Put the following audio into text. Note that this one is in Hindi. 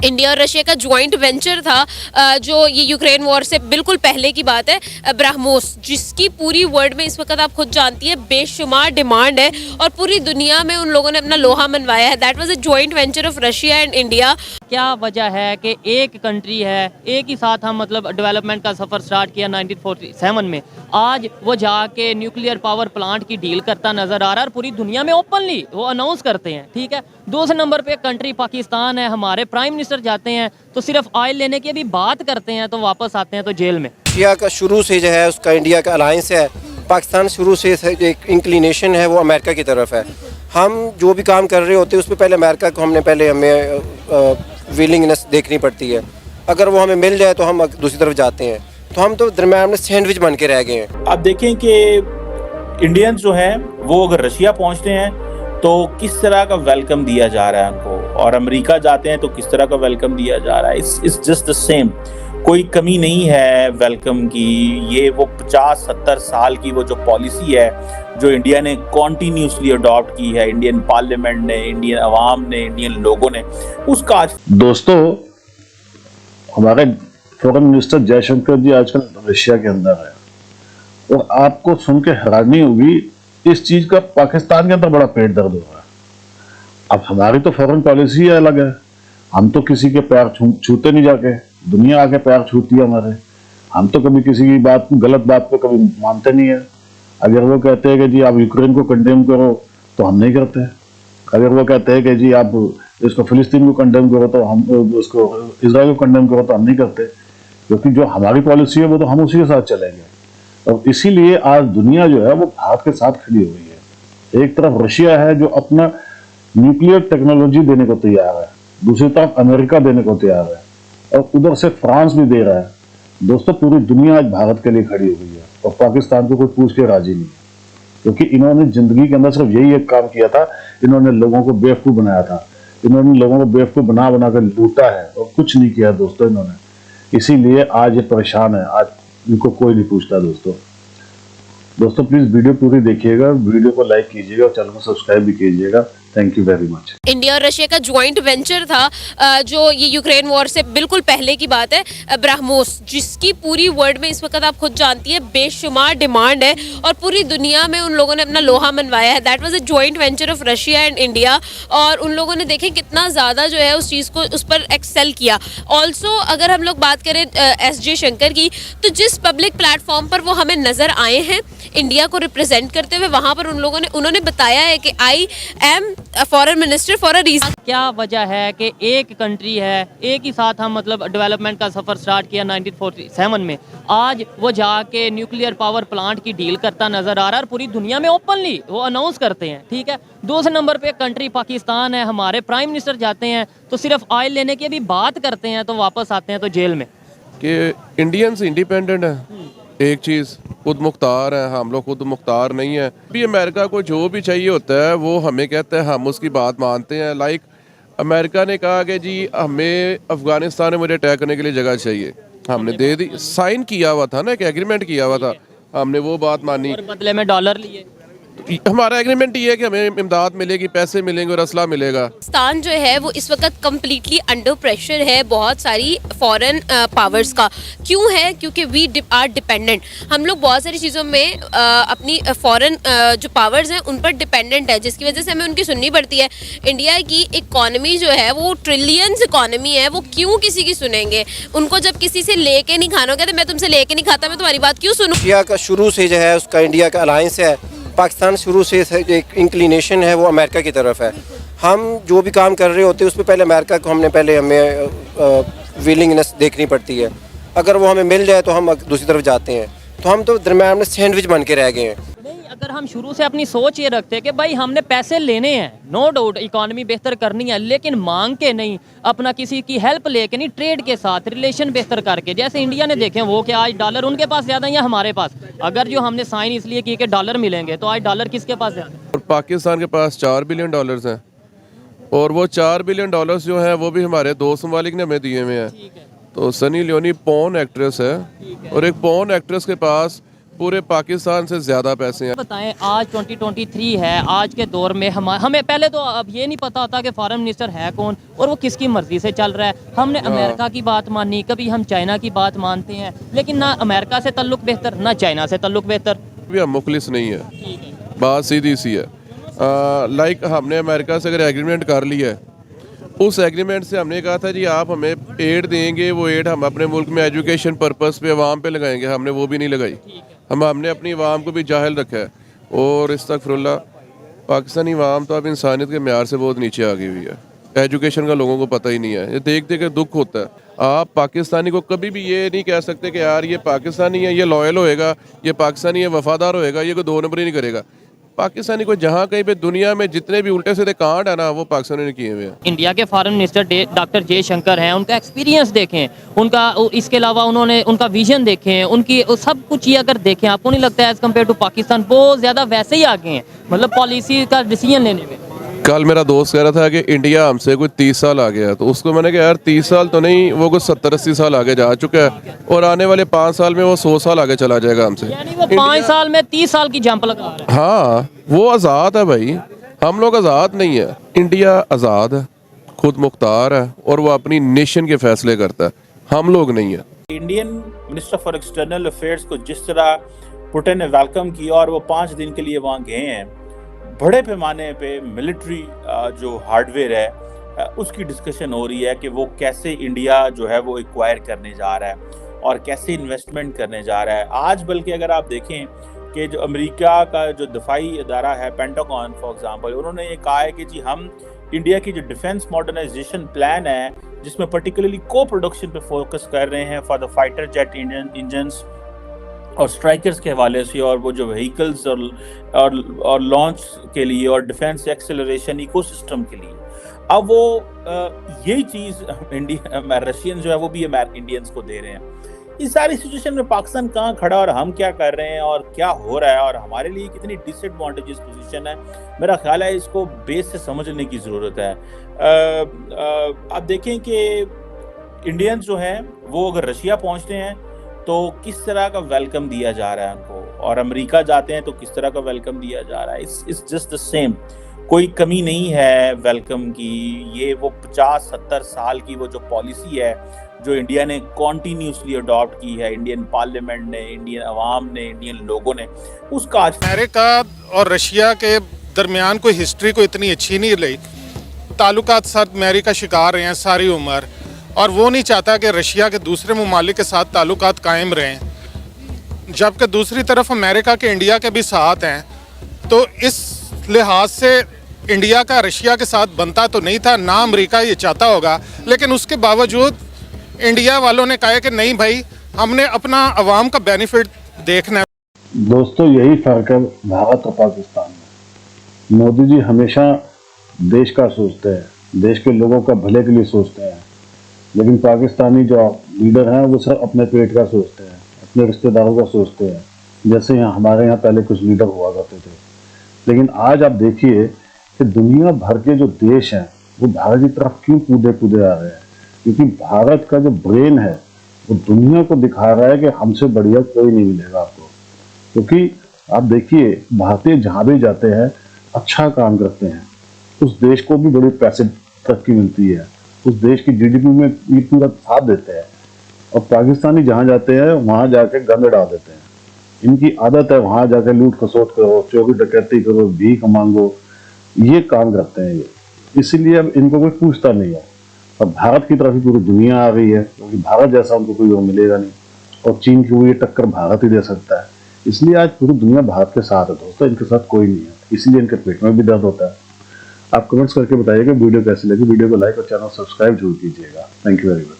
इंडिया और रशिया का ज्वाइंट वेंचर था जो ये यूक्रेन वॉर से बिल्कुल पहले की बात है, ब्राह्मोस, जिसकी पूरी वर्ल्ड में इस वक्त आप खुद जानती है बेशुमार डिमांड है और पूरी दुनिया में उन लोगों ने अपना लोहा मनवाया है। That was a joint venture of Russia and India. क्या वजह है कि एक कंट्री है, एक ही साथ हम मतलब डेवलपमेंट का सफ़र स्टार्ट किया 1947 में, आज वो जाके न्यूक्लियर पावर प्लांट की डील करता नज़र आ रहा है और पूरी दुनिया में ओपनली वो अनाउंस करते हैं। ठीक है, दूसरे नंबर पे कंट्री पाकिस्तान है, हमारे प्राइम मिनिस्टर जाते हैं तो सिर्फ ऑयल लेने की अभी बात करते हैं तो वापस आते हैं तो जेल में। रशिया का शुरू से जो है उसका इंडिया का अलायंस है, पाकिस्तान शुरू से एक इंक्लिनेशन है वो अमेरिका की तरफ है। हम जो भी काम कर रहे होते हैं उसमें पहले अमेरिका को हमें विलिंगनेस देखनी पड़ती है। अगर वो हमें मिल जाए तो हम दूसरी तरफ जाते हैं, तो हम तो दरम्यान में सैंडविच बन के रह गए हैं। आप देखें कि इंडियंस जो हैं वो अगर रशिया पहुंचते हैं तो किस तरह का वेलकम दिया जा रहा है उनको, और अमेरिका जाते हैं तो किस तरह का वेलकम दिया जा रहा है। इट्स जस्ट द सेम, कोई कमी नहीं है वेलकम की। ये वो 50-70 साल की वो जो पॉलिसी है जो इंडिया ने कॉन्टीन्यूसली अडॉप्ट की है, इंडियन पार्लियामेंट ने, इंडियन अवाम ने, इंडियन लोगों ने, उसका आज दोस्तों हमारे फॉरेन मिनिस्टर जयशंकर जी आजकल रशिया के अंदर है और आपको सुन के हैरानी होगी इस चीज का पाकिस्तान के अंदर बड़ा पेट दर्द हो रहा है। अब हमारी तो फॉरेन पॉलिसी अलग है, हम तो किसी के पैर छूते नहीं, जाके दुनिया आके पैर छूती है हमारे। हम तो कभी किसी की बात, गलत बात को कभी मानते नहीं है। अगर वो कहते हैं कि जी आप यूक्रेन को कंडेम करो तो हम नहीं करते। अगर वो कहते हैं कि जी आप इसको फिलिस्तीन को कंडेम करो तो हम उसको इजराइल को कंडेम करो तो हम नहीं करते, क्योंकि जो हमारी पॉलिसी है वो तो हम उसी के साथ चलेंगे। और इसीलिए आज दुनिया जो है वो भारत के साथ खड़ी हुई है। एक तरफ रशिया है जो अपना न्यूक्लियर टेक्नोलॉजी देने को तैयार है, दूसरी तरफ अमेरिका देने को तैयार है और उधर से फ्रांस भी दे रहा है। दोस्तों पूरी दुनिया आज भारत के लिए खड़ी हुई है और पाकिस्तान को कोई पूछ के राजी नहीं है, क्योंकि इन्होंने जिंदगी के अंदर सिर्फ यही एक काम किया था, इन्होंने लोगों को बेवकूफ बनाया था। इन्होंने लोगों को बेवकूफ बना बना कर लूटा है और कुछ नहीं किया दोस्तों इन्होंने। इसीलिए आज ये परेशान है, आज इनको कोई नहीं पूछता। दोस्तों प्लीज वीडियो पूरी देखिएगा, वीडियो को लाइक कीजिएगा और चैनल को सब्सक्राइब भी कीजिएगा। Thank you very much. India और रशिया का ज्वाइंट वेंचर था जो ये यूक्रेन वॉर से बिल्कुल पहले की बात है, ब्राह्मोस, जिसकी पूरी वर्ल्ड में इस वक्त आप खुद जानती है बेशुमार डिमांड है और पूरी दुनिया में उन लोगों ने अपना लोहा मनवाया है। That was a joint venture of Russia and India और उन लोगों ने देखें कितना ज़्यादा जो है उस चीज़ को, उस पर एक्सेल किया। ऑल्सो अगर हम लोग बात करें एस जयशंकर की, तो जिस पब्लिक प्लेटफॉर्म पर वो हमें नज़र आए हैं इंडिया को रिप्रेजेंट करते हुए, वहाँ पर उन्होंने बताया है कि I am foreign minister for a reason. क्या वजह है कि एक कंट्री है, एक ही साथ हम मतलब डेवलपमेंट का सफ़र स्टार्ट किया 1947 में, आज वो जाके न्यूक्लियर पावर प्लांट की डील करता नज़र आ रहा है और पूरी दुनिया में ओपनली वो अनाउंस करते हैं। ठीक है, दूसरे नंबर पे कंट्री पाकिस्तान है, हमारे प्राइम मिनिस्टर जाते हैं तो सिर्फ ऑयल लेने की अभी बात करते हैं तो वापस आते हैं तो जेल में। कि इंडियंस इंडिपेंडेंट है, एक चीज़ खुद मुख्तार है, हम लोग खुद मुख्तार नहीं है। भी अमेरिका को जो भी चाहिए होता है वो हमें कहता है, हम उसकी बात मानते हैं। लाइक अमेरिका ने कहा कि जी हमें अफगानिस्तान में मुझे अटैक करने के लिए जगह चाहिए, हमने दे दी, साइन किया हुआ था ना, एक एग्रीमेंट किया हुआ था, हमने वो बात मानी और बदले में डॉलर लिए। हमारा एग्रीमेंट ये है कि हमें इमदाद मिलेगी, पैसे मिलेंगे और असला मिलेगा। पाकिस्तान जो है वो इस वक्त कम्प्लीटली अंडर प्रेशर है बहुत सारी फॉरेन पावर्स का। क्यों है? क्योंकि वी आर डिपेंडेंट। हम लोग बहुत सारी चीज़ों में अपनी फॉरेन जो पावर्स हैं उन पर डिपेंडेंट है, जिसकी वजह से हमें उनकी सुननी पड़ती है। इंडिया की इकॉनमी जो है वो ट्रिलियंस इकॉनमी है, वो क्यों किसी की सुनेंगे? उनको जब किसी से लेके नहीं खाना, कहते मैं तुमसे लेके नहीं खाता, मैं तुम्हारी बात क्यों सुनूं? रशिया का शुरू से जो है उसका इंडिया का अलायंस है, पाकिस्तान शुरू से एक इंक्लिनेशन है वो अमेरिका की तरफ है। हम जो भी काम कर रहे होते हैं उसमें पहले अमेरिका को हमें विलिंगनेस देखनी पड़ती है। अगर वो हमें मिल जाए तो हम दूसरी तरफ जाते हैं, तो हम तो दरम्यान में सैंडविच बन के रह गए हैं। नहीं, अगर हम शुरू से अपनी सोच ये रखते कि भाई हमने पैसे लेने हैं, नो डाउट इकॉनमी बेहतर करनी है, लेकिन मांग के नहीं, अपना किसी की हेल्प लेके नहीं, ट्रेड के साथ रिलेशन बेहतर करके। जैसे इंडिया ने देखे वो कि आज डॉलर उनके पास ज़्यादा है या हमारे पास, अगर जो हमने साइन इसलिए किए कि डॉलर मिलेंगे तो आज डॉलर किसके पास ज़्यादा है? और पाकिस्तान के पास $4 बिलियन हैं और वो $4 बिलियन जो हैं वो भी हमारे दोस्त ममालिक ने हमें दिए हुए हैं। तो सनी लियोनी पॉर्न एक्ट्रेस है और एक पॉर्न एक्ट्रेस के पास पूरे पाकिस्तान से ज़्यादा पैसे हैं। बताएं, आज 2023 है, आज के दौर में हमें पहले तो अब ये नहीं पता होता कि फॉरेन मिनिस्टर है कौन और वो किसकी मर्जी से चल रहा है। हमने अमेरिका की बात मानी, कभी हम चाइना की बात मानते हैं, लेकिन ना अमेरिका से ताल्लुक बेहतर ना चाइना से ताल्लुक बेहतर। भी हम मुखलिस नहीं है, ठीक है, बात सीधी सी है। लाइक हमने अमेरिका से अगर एग्रीमेंट कर लिया है, उस एग्रीमेंट से हमने कहा था जी आप हमें एड देंगे, वो एड हम अपने मुल्क में एजुकेशन पर्पस पे अवाम पे लगाएंगे, हमने वो भी नहीं लगाई। हमने अपनी अवाम को भी जाहिल रखा है। और इस्तग़फिरुल्लाह, पाकिस्तानी अवाम तो अब इंसानियत के म्यार से बहुत नीचे आ गई हुई है। एजुकेशन का लोगों को पता ही नहीं है। ये देख देख के दुख होता है। आप पाकिस्तानी को कभी भी ये नहीं कह सकते कि यार ये पाकिस्तानी है, ये लॉयल होएगा, ये पाकिस्तानी है वफादार होएगा, ये कोई दो नंबर ही नहीं करेगा। पाकिस्तानी को जहाँ कहीं पे दुनिया में जितने भी उल्टे सीधे कांड है ना, वो पाकिस्तानी ने किए हुए हैं। इंडिया के फॉरेन मिनिस्टर डॉक्टर जयशंकर हैं, उनका एक्सपीरियंस देखें, उनका इसके अलावा उन्होंने उनका विजन देखें, उनकी सब कुछ ये अगर देखें, आपको नहीं लगता है एज़ कम्पेयर टू पाकिस्तान बहुत ज़्यादा वैसे ही आगे हैं, मतलब पॉलिसी का डिसीजन लेने में। कल मेरा दोस्त कह रहा था कि इंडिया हमसे कोई 30 साल आगे है, तो उसको मैंने कहा यार 30 साल तो नहीं, वो कुछ 70-80 साल आगे जा चुका है और आने वाले 5 साल में वो 100 साल आगे चला जाएगा हमसे। यानी वो 5 साल में 30 साल की जंप लगा रहा है। हाँ, वो आज़ाद है भाई, हम लोग आज़ाद नहीं है। इंडिया आज़ाद है, खुद मुख्तार है और वो अपनी नेशन के फैसले करता है, हम लोग नहीं है। Indian minister for external affairs को जिस तरह पुतिन ने वेलकम किया और वो 5 दिन के लिए वहाँ गए हैं, बड़े पैमाने पे मिलिट्री जो हार्डवेयर है उसकी डिस्कशन हो रही है कि वो कैसे इंडिया जो है वो एक्वायर करने जा रहा है और कैसे इन्वेस्टमेंट करने जा रहा है। आज बल्कि अगर आप देखें कि जो अमेरिका का जो दफाई अदारा है पेंटागन फॉर एग्जांपल, उन्होंने ये कहा है कि जी हम इंडिया की जो डिफेंस मॉडर्नाइजेशन प्लान है, जिसमें पर्टिकुलरली को प्रोडक्शन पे फोकस कर रहे हैं for the fighter jet engines और स्ट्राइकर्स के हवाले से, और वो जो व्हीकल्स और लॉन्च के लिए और डिफेंस एक्सेलरेशन इकोसिस्टम के लिए, अब वो यही चीज़ रशियन जो है वो भी इंडियंस को दे रहे हैं। इस सारी सिचुएशन में पाकिस्तान कहाँ खड़ा और हम क्या कर रहे हैं और क्या हो रहा है और हमारे लिए कितनी डिसएडवांटेजेस पोजीशन है, मेरा ख्याल है इसको बेस से समझने की ज़रूरत है। आप देखें कि इंडियंस जो हैं वो अगर रशिया पहुँचते हैं तो किस तरह का वेलकम दिया जा रहा है उनको, और अमेरिका जाते हैं तो किस तरह का वेलकम दिया जा रहा है। इट्स जस्ट द सेम, कोई कमी नहीं है वेलकम की। ये वो 50-70 साल की वो जो पॉलिसी है जो इंडिया ने कॉन्टीन्यूसली अडॉप्ट की है, इंडियन पार्लियामेंट ने, इंडियन अवाम ने, इंडियन लोगों ने, उसका आज अमेरिका और रशिया के दरमियान कोई हिस्ट्री को इतनी अच्छी नहीं रही। ताल्लुकात साथ अमेरिका शिकार रहे हैं सारी उम्र, और वो नहीं चाहता कि रशिया के दूसरे ममालिक के साथ ताल्लुकात कायम रहें, जबकि दूसरी तरफ अमेरिका के इंडिया के भी साथ हैं। तो इस लिहाज से इंडिया का रशिया के साथ बनता तो नहीं था, ना अमेरिका ये चाहता होगा, लेकिन उसके बावजूद इंडिया वालों ने कहा कि नहीं भाई, हमने अपना अवाम का बेनिफिट देखना है। दोस्तों, यही फर्क है भारत और पाकिस्तान में। मोदी जी हमेशा देश का सोचते हैं, देश के लोगों का भले के लिए सोचते हैं, लेकिन पाकिस्तानी जो लीडर हैं वो सिर्फ अपने पेट का सोचते हैं, अपने रिश्तेदारों का सोचते हैं। जैसे यहाँ हमारे यहाँ पहले कुछ लीडर हुआ करते थे, लेकिन आज आप देखिए कि दुनिया भर के जो देश हैं वो भारत की तरफ क्यों कूदे कूदे आ रहे हैं, क्योंकि भारत का जो ब्रेन है वो दुनिया को दिखा रहा है कि हमसे बढ़िया कोई नहीं मिलेगा आपको। क्योंकि आप देखिए भारतीय जहाँ भी जाते हैं अच्छा काम करते हैं, उस देश को भी बड़ी पैसे तरक्की मिलती है, उस देश की जीडीपी में ये पूरा साथ देते हैं। और पाकिस्तानी जहाँ जाते हैं वहाँ जाके गंद डाल देते हैं। इनकी आदत है वहाँ जाके लूट खसोट करो, चोरी डकैती करो, भीख मांगो, ये काम करते हैं ये। इसीलिए अब इनको कोई पूछता नहीं है। अब भारत की तरफ ही पूरी दुनिया आ गई है, क्योंकि भारत जैसा उनको कोई और मिलेगा नहीं, और चीन की वो ये टक्कर भारत ही दे सकता है। इसलिए आज पूरी दुनिया भारत के साथ है दोस्तों, इनके साथ कोई नहीं है। इसलिए इनके पेट में भी दर्द होता है। आप कमेंट्स करके बताइएगा वीडियो कैसी लगी। वीडियो को लाइक और चैनल सब्सक्राइब जरूर कीजिएगा। Thank you very much.